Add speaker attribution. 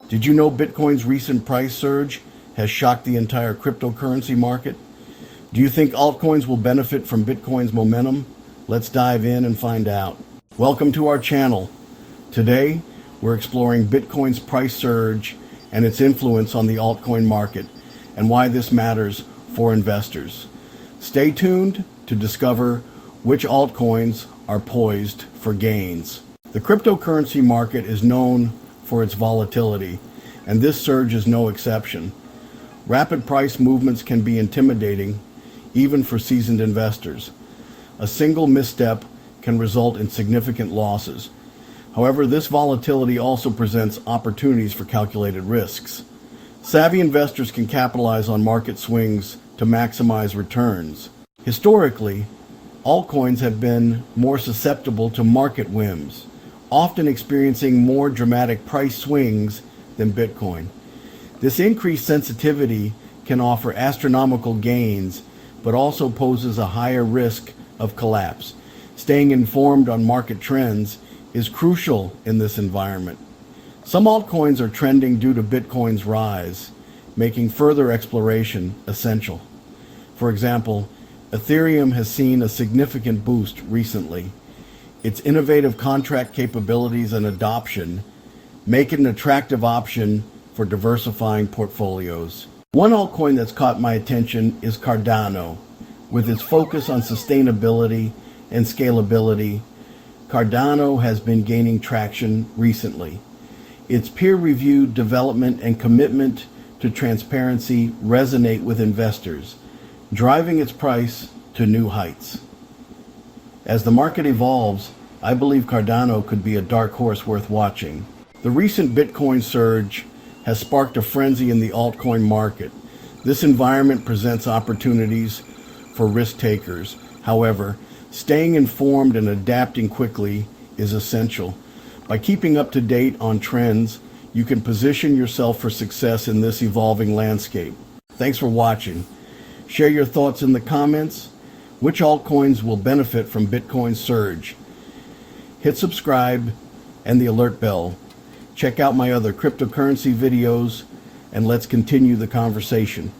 Speaker 1: Did you know Bitcoin's recent price surge has shocked the entire cryptocurrency market? Do you think altcoins will benefit from Bitcoin's momentum? Let's dive in and find out. Welcome to our channel. Today, we're exploring Bitcoin's price surge and its influence on the altcoin market and why this matters for investors. Stay tuned to discover which altcoins are poised for gains. The cryptocurrency market is known for its volatility, and this surge is no exception. Rapid price movements can be intimidating, even for seasoned investors. A single misstep can result in significant losses. However, this volatility also presents opportunities for calculated risks. Savvy investors can capitalize on market swings to maximize returns. Historically, altcoins have been more susceptible to market whims, often experiencing more dramatic price swings than Bitcoin. This increased sensitivity can offer astronomical gains, but also poses a higher risk of collapse. Staying informed on market trends is crucial in this environment. Some altcoins are trending due to Bitcoin's rise, making further exploration essential. For example, Ethereum has seen a significant boost recently. Its innovative contract capabilities and adoption make it an attractive option for diversifying portfolios. One altcoin that's caught my attention is Cardano. With its focus on sustainability and scalability, Cardano has been gaining traction recently. Its peer-reviewed development and commitment to transparency resonate with investors, driving its price to new heights. As the market evolves, I believe Cardano could be a dark horse worth watching. The recent Bitcoin surge has sparked a frenzy in the altcoin market. This environment presents opportunities for risk takers. However, staying informed and adapting quickly is essential. By keeping up to date on trends, you can position yourself for success in this evolving landscape. Thanks for watching. Share your thoughts in the comments. Which altcoins will benefit from Bitcoin's surge? Hit subscribe and the alert bell. Check out my other cryptocurrency videos, and let's continue the conversation.